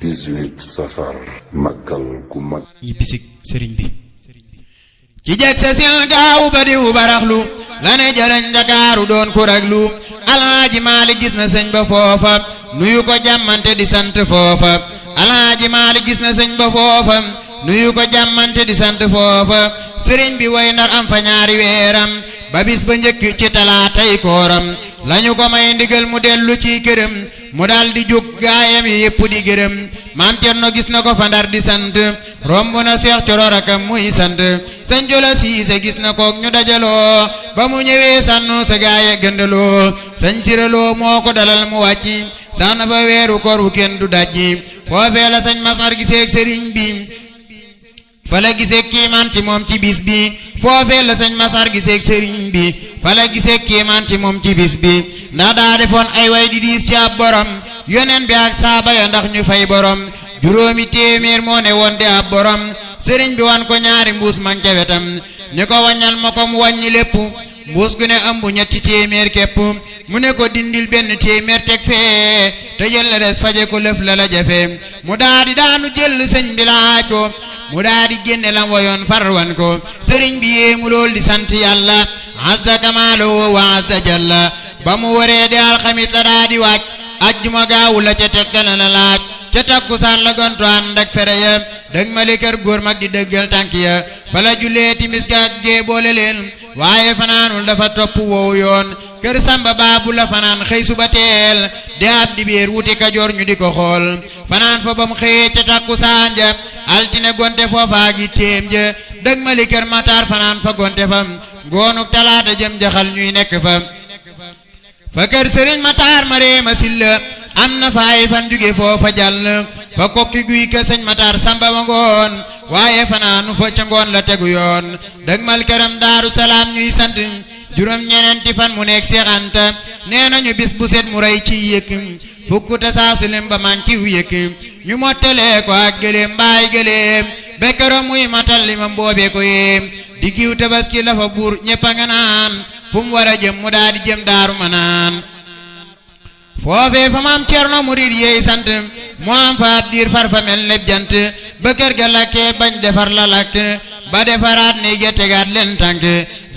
18 safar màggal gu mag ñi bisik sëriñ bi ci jeg sa sil gaaw ba diw baraxlu la ne jalañ Ndakaaru doon ku raglu Alaaji Maalik gis na sëñ ba foofa nuyu ko jàmmante di sant foofa Alaaji Maalik gis na sëñ ba foofa nuyu ko jàmmante di sant foofa sëriñ bi way Ndar am fa ñaari weeram ba bis ba njëkk ci talaatay kooram lañu ko may ndigal mu dellu ci këram mu dal di jóg gaayam yi yépp di gërëm maam Cerno gis na ko fa Ndar di sant romb na Seex Coro rakam muy sant sëñ Jola Siise gis na ko ñu dajaloo ba mu ñëwee sànnu sa gaaye gëndaloo sëñ Siraloo moo ko dalal mu wàcci sànn fa weeru koor wu kenn du dajji foofee la sëñ Masar giseeg sëriñ bi fa la giseeg kiimaan ci moom ci bis bi foofee la sëñ Masar giseeg sëriñ bi fa la giseeg kiimaan ci moom ci bis bi ndax daa defoon ay way di diis ci ab borom yoneen bi ak saaba ya ndax ñu fay borom juróomi téeméer moo ne woon di ab borom sëriñ bi wan ko ñaari mbuus man ca wetam ni ko wàññal ma ko mu wàññi lépp mbuus gu ne ëmb ñetti téeméer képp mu ne ko dindil benn téeméer teg fee te jël la des faje ko lëf la la jafe mu daa di daanu jël sëñ bi laaj ko mu daa di génne lam woyoon farwan ko sëriñ bi yéemu lool di sant yàlla azza kamaaluhu wa azza jalla ba mu waree di alxamis la daa di waaj ajjuma gaawu la ca tegtal na laaj ca takkusaan la gontu ànd ak fere ya dëgg mali kër góor mag di dëggal tànk ya fa la jullee timis ga ak gee boole leen waaye fanaanul dafa topp woowu yoon kër Samba Baabu la fanaan xëy suba teel di ab di biir wuti Kajoor ñu di ko xool fanaan fa ba mu xëyee ca takkusaan ja altine gonte foofaa gi téem ja dëgg mali kër Matar fanaan fa gonte fa ngoonuk talaata jëm jaxal ñuy nekk fa kër sëriñ Matar Mareema Silla am na fa ay fan jóge foofa jàll fa kokki guy ka sëñ Matar Samba ma ngoon waaye fanaanu fa ca ngoon la tegu yoon dëgmal këram Daaru Salaam ñuy sant juróom ñeneenti fan mu nekk Seex Anta nee nañu bis bu set mu rey ci yëkk fukk te saasulim ba man ciw yëkk ñu mottalee ko ak gëléem mbaay gëléem bekkero muy matal li ma mboobee ko yéem di kiw tabaski la fa buur ñëpp a nga naan fu mu war a jëm mu daa di jëm Daaru Manaan foofee fa maam Cerno murid yeey sant mu am fa ab diir far fa mel lépp jant ba kër ga lakkee bañ defar la lakk ba defaraat ne gettegaat leen tànk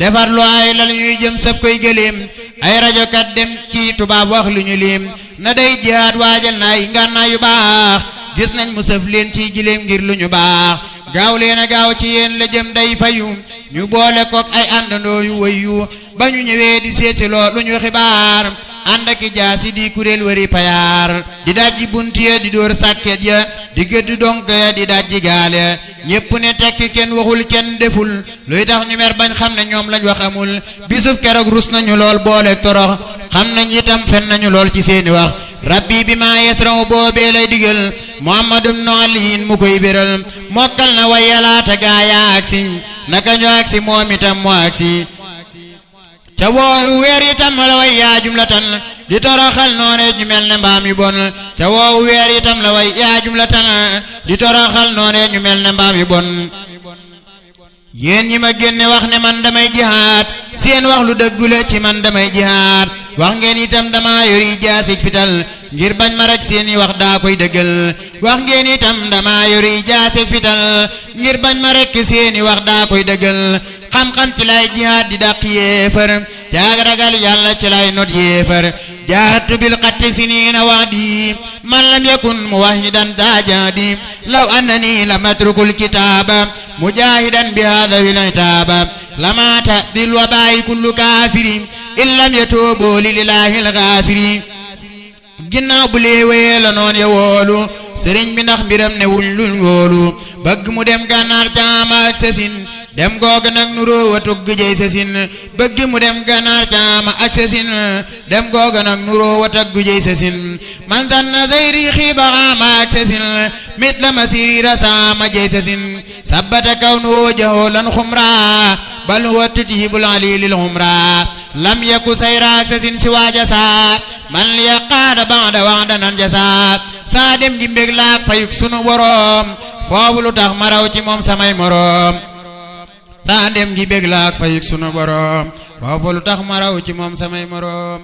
defar lu ay la ñuy jëm saf koy gëléem ay rajo kat dem ci tubaab wax lu ñu lim na day jihaad waajal na ay ngànnaay yu baax gis nañ mu sëf leen ci giléem ngir lu ñu baax gaaw leen a gaaw ci yéen la jëm day fayu ñu boole kook ay àndandoo yu wëyu ba ñu ñëwee di seeti loolu ñu xibaar ànd ak jaasi di kuréel wëri payaar di dajji bunt ya di dóor sàkket ya di gëdd donk ya di dajji gaale ñépp ne tekk kenn waxul kenn deful luy tax ñu mer bañ xam ne ñoom lañ wax amul bisub keroog rus nañu lool boole torox xam nañ itam fen nañu lool ci seeni wax rabbi bi ma yasraw boobee lay digal muhammadum no aliin mu koy béral mokkal na way yalaata gaaya ak si naka ñu ak si moom itam moo ak si ca woowu weer itam la way yaa jumlatan di toroxal noone ñu mel ne mbaam yu bon ca woowu weer itam la way yaa jumlatan di toroxal noone ñu mel ne mbaam yu bon yéen ñi ma génne wax ne man damay jihaad seen wax lu dëggu la ci man damay jihaad wax ngeen itam dama yori jaasik fital ngir bañ ma rek seeni wax daa koy dëggal wax ngeen itam dama yori jaasik fital ngir bañ ma rek seeni wax daa koy dëggal xam-xam ci lay jihaad di dàq yéefar jaag ragal yàlla ci lay not yéefar jaahadtu bil qatti siniina wa'di man lam yakun muwahidan daajadi law annani lam atrukul kitaaba mujahidan bi hadha wil itaaba lamata bil waba'i kullu kafiri in lam yatubu lillahi al ghafiri ginnaaw bu leewee la noon ya woolu sëriñ bi ndax mbiram ne wuñ lul woolu bëgg mu dem gànnaar caama ak sasin dem googa nag nuroo wa tugg jey sasin bëgg mu dem gànnaar caama ak sasin dem googa nag nuroo wa tugg jey sasin man sanna zayri xiiba xaama ak sasin mit la masiri rasaama jey sasin sabbata kawnu jaholan xumra bal huwa tutihibul alilil xumra lam yaku sayra ak sasin si waajasa man li yaqaada ba'da wa'da nan jasa saa dem ji mbég laak fayuk sunu boroom foofu lu tax ma raw ci moom samay moroom saa dem ji mbég laak fayuk sunu boroom foofu lu tax ma raw ci moom samay moroom